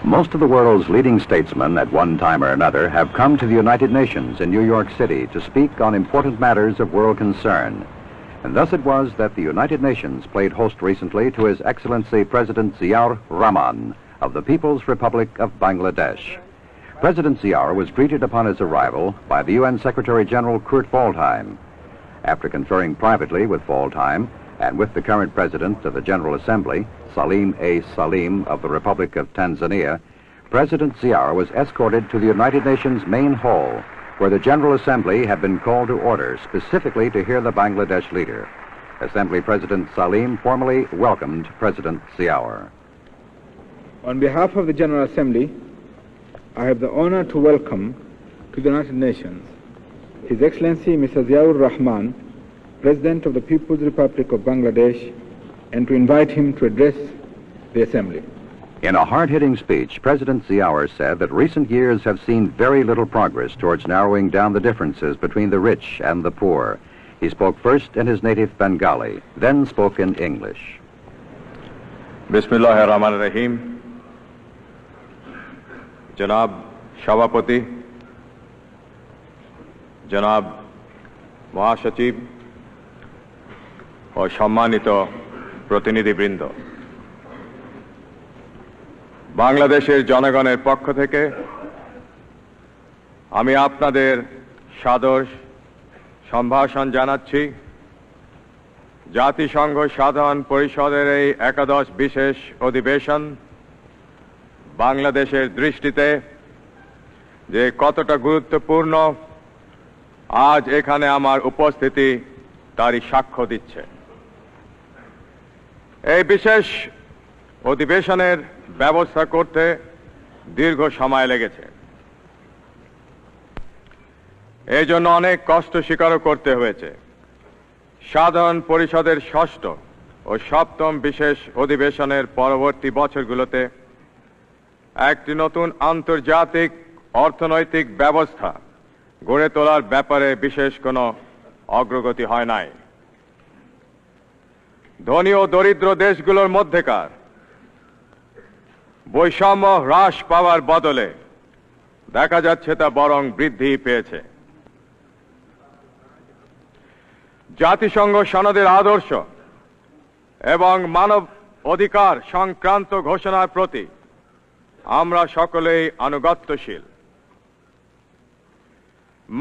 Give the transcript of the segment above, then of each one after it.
Most of the world's leading statesmen at one time or another have come to the United Nations in New York City to speak on important matters of world concern. And thus it was that the United Nations played host recently to His Excellency President Ziaur Rahman of the People's Republic of Bangladesh. President Ziaur was greeted upon his arrival by the UN Secretary General Kurt Waldheim. After conferring privately with Waldheim and with the current President of the General Assembly, Salim A. Salim of the Republic of Tanzania, President Ziaur was escorted to the United Nations main hall, where the General Assembly had been called to order specifically to hear the Bangladesh leader. Assembly President Salim formally welcomed President Ziaur. On behalf of the General Assembly, I have the honor to welcome to the United Nations His Excellency Mr. Ziaur Rahman, President of the People's Republic of Bangladesh, and to invite him to address the Assembly. In a hard-hitting speech, President Ziaur said that recent years have seen very little progress towards narrowing down the differences between the rich and the poor. He spoke first in his native Bengali, then spoke in English. Bismillahir Rahmanir Rahim. Janab Shavapati, Janab Mahasachib, ও সম্মানিত প্রতিনিধিবৃন্দ, বাংলাদেশের জনগণের পক্ষ থেকে আমি আপনাদের সাদর সম্ভাষণ জানাচ্ছি। জাতিসংঘ সাধারণ পরিষদের এই একাদশ বিশেষ অধিবেশন বাংলাদেশের দৃষ্টিতে যে কতটা গুরুত্বপূর্ণ, আজ এখানে আমার উপস্থিতি তারই সাক্ষ্য দিচ্ছে। এই বিশেষ অধিবেশনের ব্যবস্থা করতে দীর্ঘ সময় লেগেছে। এই জন্য অনেক কষ্ট স্বীকারও করতে হয়েছে। সাধারণ পরিষদের ষষ্ঠ ও সপ্তম বিশেষ অধিবেশনের পরবর্তী বছরগুলোতে একটি নতুন আন্তর্জাতিক অর্থনৈতিক ব্যবস্থা গড়ে তোলার ব্যাপারে বিশেষ কোনো অগ্রগতি হয় নাই। ধনী ও দরিদ্র দেশগুলোর মধ্যেকার বৈষম্য হ্রাস পাওয়ার বদলে দেখা যাচ্ছে তা বরং বৃদ্ধি পেয়েছে। জাতিসংঘ সনদের আদর্শ এবং মানব অধিকার সংক্রান্ত ঘোষণার প্রতি আমরা সকলেই আনুগত্যশীল।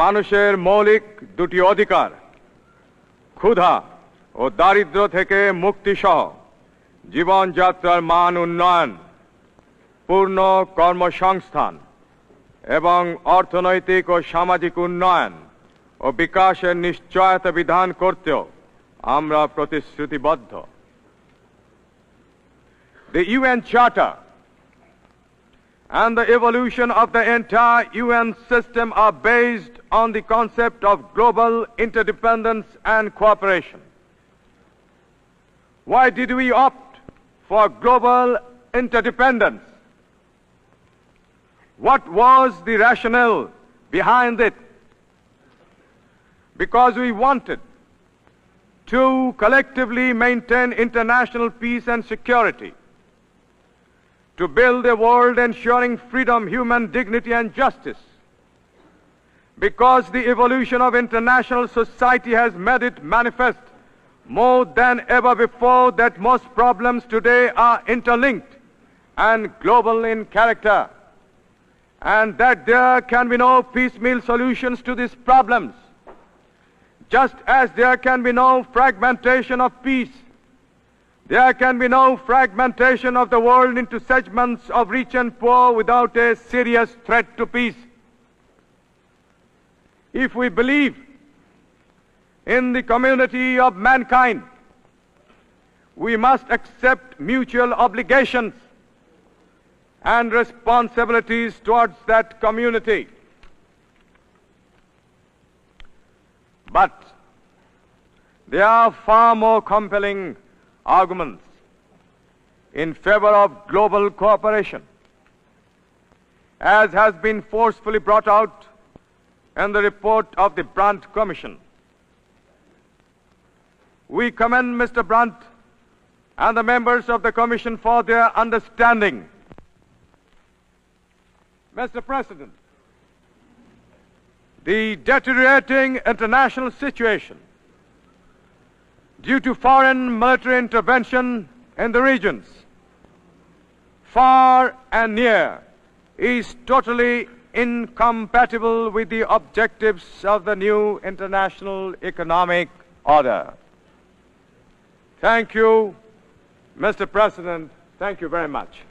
মানুষের মৌলিক দুটি অধিকার, ক্ষুধা ও দারিদ্র্য থেকে মুক্তিসহ জীবনযাত্রার মান উন্নয়ন, পূর্ণ কর্মসংস্থান এবং অর্থনৈতিক ও সামাজিক উন্নয়ন ও বিকাশের নিশ্চয়তা বিধান করতেও আমরা প্রতিশ্রুতিবদ্ধ। The UN Charter and the evolution of the entire UN system are based on the concept of global interdependence and cooperation. Why did we opt for global interdependence? What was the rationale behind it? Because we wanted to collectively maintain international peace and security, to build a world ensuring freedom, human dignity and justice. Because the evolution of international society has made it manifest more than ever before that most problems today are interlinked and global in character, and that there can be no piecemeal solutions to these problems, just as there can be no fragmentation of peace. There can be no fragmentation of the world into segments of rich and poor without a serious threat to peace. If we believe in the community of mankind, we must accept mutual obligations and responsibilities towards that community. But there are far more compelling arguments in favor of global cooperation, as has been forcefully brought out in the report of the Brandt Commission. We commend Mr. Brandt and the members of the Commission for their understanding Mr. President, the deteriorating international situation due to foreign military intervention in the regions, far and near, is totally incompatible with the objectives of the new international economic order. Thank you, Mr. President. Thank you very much.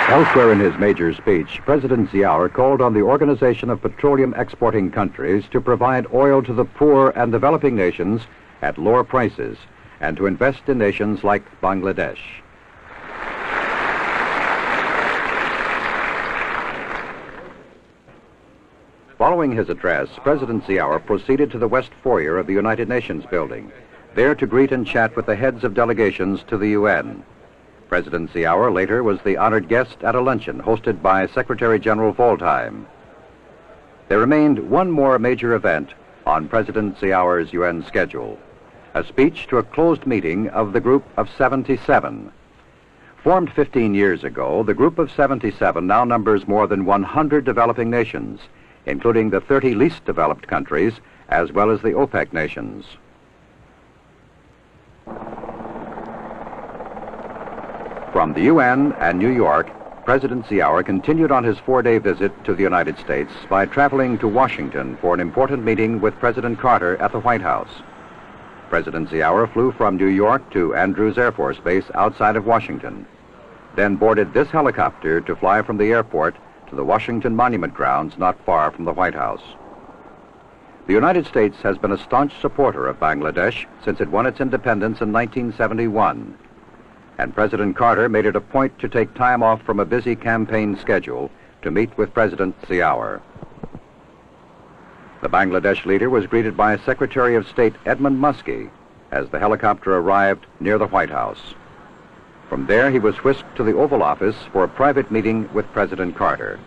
Elsewhere in his major speech, President Ziaur called on the Organization of Petroleum Exporting Countries to provide oil to the poor and developing nations at lower prices and to invest in nations like Bangladesh. Following his address, President Ziaur proceeded to the West Foyer of the United Nations building, there to greet and chat with the heads of delegations to the UN. President Ziaur later was the honored guest at a luncheon hosted by Secretary General Waldheim. There remained one more major event on President Ziaur's UN schedule, a speech to a closed meeting of the Group of 77. Formed 15 years ago, the Group of 77 now numbers more than 100 developing nations, including the 30 least developed countries, as well as the OPEC nations. From the UN and New York, President Ziaur continued on his 4-day visit to the United States by traveling to Washington for an important meeting with President Carter at the White House. President Ziaur flew from New York to Andrews Air Force Base outside of Washington, then boarded this helicopter to fly from the airport to the Washington Monument grounds not far from the White House. The United States has been a staunch supporter of Bangladesh since it won its independence in 1971. And President Carter made it a point to take time off from a busy campaign schedule to meet with President Ziaur. The Bangladesh leader was greeted by Secretary of State Edmund Muskie as the helicopter arrived near the White House. From there, he was whisked to the Oval Office for a private meeting with President Carter.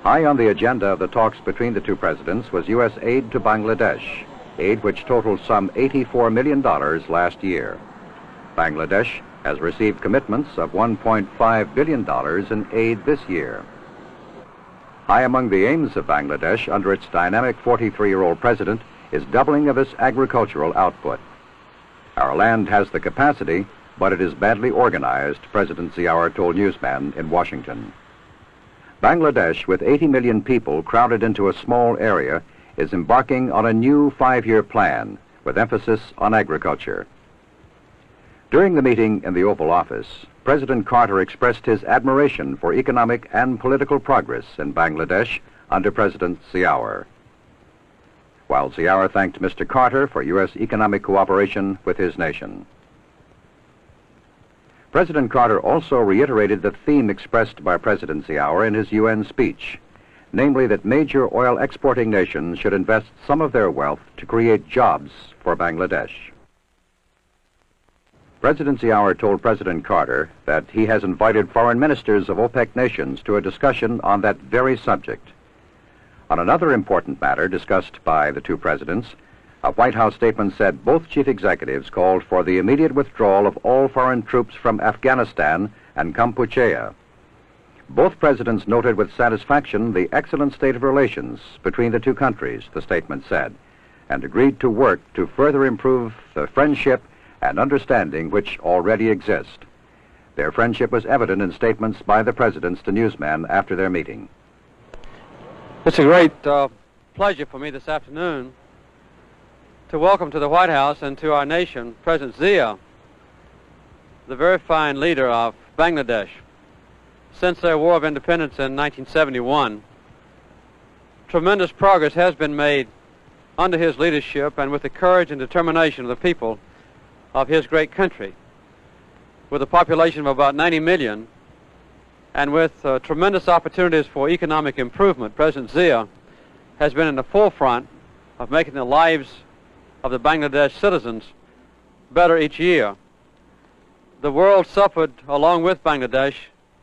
High on the agenda of the talks between the two presidents was U.S. aid to Bangladesh, aid which totaled some $84 million last year. Bangladesh has received commitments of $1.5 billion in aid this year. High among the aims of Bangladesh under its dynamic 43-year-old president is doubling of its agricultural output. Our land has the capacity, but it is badly organized, President Ziaur told newsmen in Washington. Bangladesh, with 80 million people crowded into a small area, is embarking on a new 5-year plan with emphasis on agriculture. During the meeting in the Oval Office, President Carter expressed his admiration for economic and political progress in Bangladesh under President Ziaur, while Ziaur thanked Mr. Carter for U.S. economic cooperation with his nation. President Carter also reiterated the theme expressed by President Ziaur in his UN speech, namely that major oil exporting nations should invest some of their wealth to create jobs for Bangladesh. President Ziaur told President Carter that he has invited foreign ministers of OPEC nations to a discussion on that very subject. On another important matter discussed by the two presidents, a White House statement said both chief executives called for the immediate withdrawal of all foreign troops from Afghanistan and Kampuchea. Both presidents noted with satisfaction the excellent state of relations between the two countries, the statement said, and agreed to work to further improve the friendship and understanding which already exist. Their friendship was evident in statements by the presidents to newsmen after their meeting. It's a great pleasure for me this afternoon to welcome to the White House and to our nation President Ziaur, the very fine leader of Bangladesh. Since their War of Independence in 1971, tremendous progress has been made under his leadership and with the courage and determination of the people of his great country. With a population of about 90 million and with tremendous opportunities for economic improvement, President Ziaur has been in the forefront of making the lives of the Bangladesh citizens better each year. The world suffered along with Bangladesh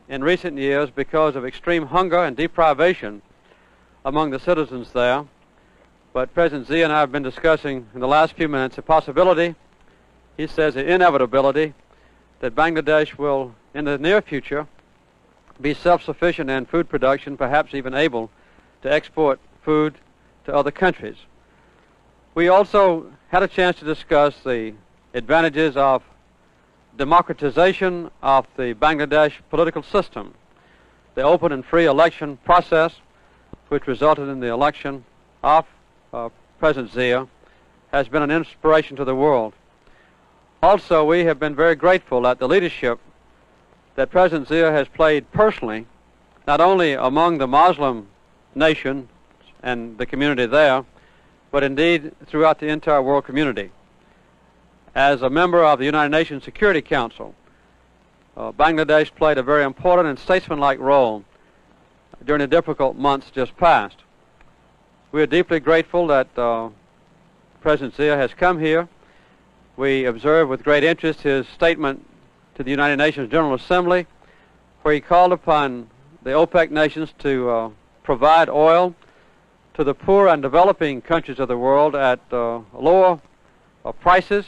in recent years because of extreme hunger and deprivation among the citizens there. But President Ziaur and I have been discussing in the last few minutes a possibility, he says the inevitability, that Bangladesh will in the near future, be self-sufficient in food production, perhaps even able to export food to other countries. We also had a chance to discuss the advantages of democratization of the Bangladesh political system. The open and free election process, which resulted in the election of President Ziaur, has been an inspiration to the world. Also, we have been very grateful at the leadership that President Ziaur has played personally, not only among the Muslim nation and the community there, but indeed throughout the entire world community. As a member of the United Nations Security Council, Bangladesh played a very important and statesmanlike role during the difficult months just past. We are deeply grateful that President Ziaur has come here. We observe with great interest his statement to the United Nations General Assembly, where he called upon the OPEC nations to provide oil to the poor and developing countries of the world at lower prices,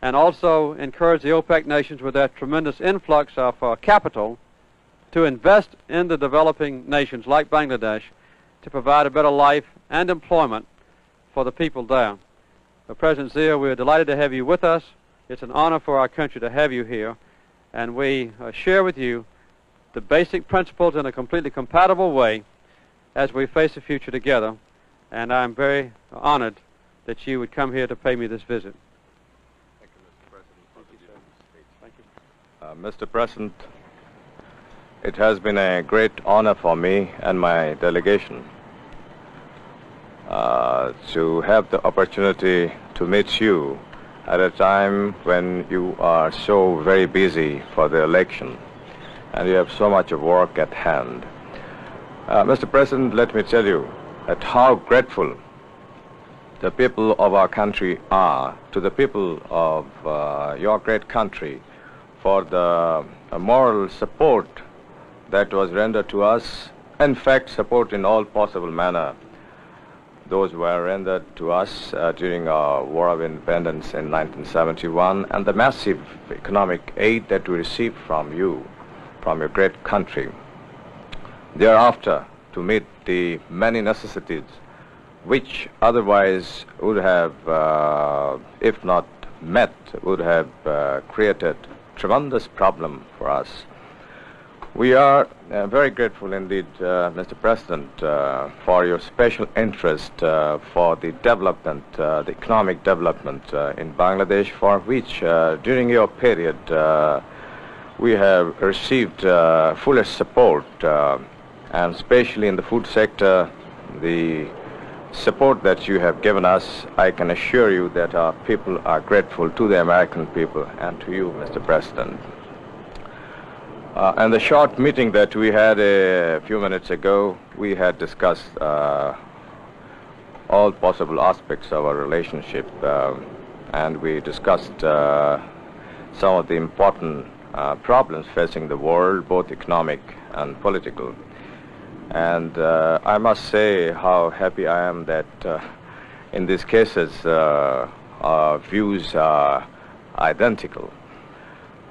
and also encourage the OPEC nations with their tremendous influx of capital to invest in the developing nations like Bangladesh to provide a better life and employment for the people there. President Ziaur, we are delighted to have you with us. It's an honor for our country to have you here, and we share with you the basic principles in a completely compatible way as we face the future together, and I'm very honored that you would come here to pay me this visit. Thank you, Mr. President, for the speech. Thank you. Mr. President, it has been a great honor for me and my delegation to have the opportunity to meet you at a time when you are so very busy for the election and you have so much of work at hand. Mr. President, let me tell you that how grateful the people of our country are to the people of your great country for the moral support that was rendered to us. In fact, support in all possible manner. Those were rendered to us during our War of Independence in 1971, and the massive economic aid that we received from you, from your great country. Thereafter, to meet the many necessities which otherwise would have, if not met, would have created tremendous problem for us. We are very grateful indeed, Mr. President, for your special interest for the development, the economic development in Bangladesh, for which during your period we have received fullest support, and especially in the food sector, the support that you have given us. I can assure you that our people are grateful to the American people and to you, Mr. President. And the short meeting that we had a few minutes ago, we had discussed all possible aspects of our relationship, and we discussed some of the important problems facing the world, both economic and political. And I must say how happy I am that in these cases our views are identical.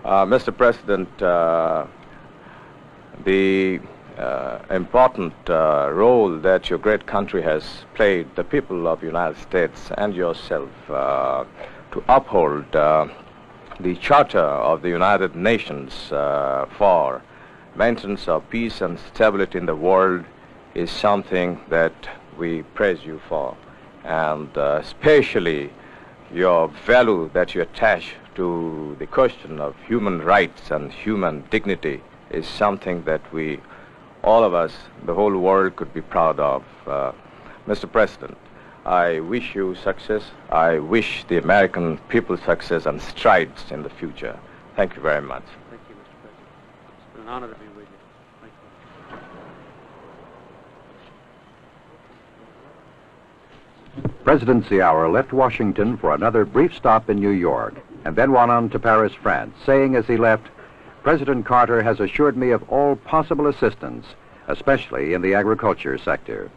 Mr. President, the important role that your great country has played, the people of the United States and yourself, to uphold the Charter of the United Nations for maintenance of peace and stability in the world is something that we praise you for. And especially your value that you attach to the question of human rights and human dignity is something that we, all of us, the whole world could be proud of. Mr. President, I wish you success. I wish the American people success and strides in the future. Thank you very much. Thank you, Mr. President. It's been an honor to be with you. Thank you. President Ziaur left Washington for another brief stop in New York and then went on to Paris, France, saying as he left, "President Carter has assured me of all possible assistance, especially in the agriculture sector."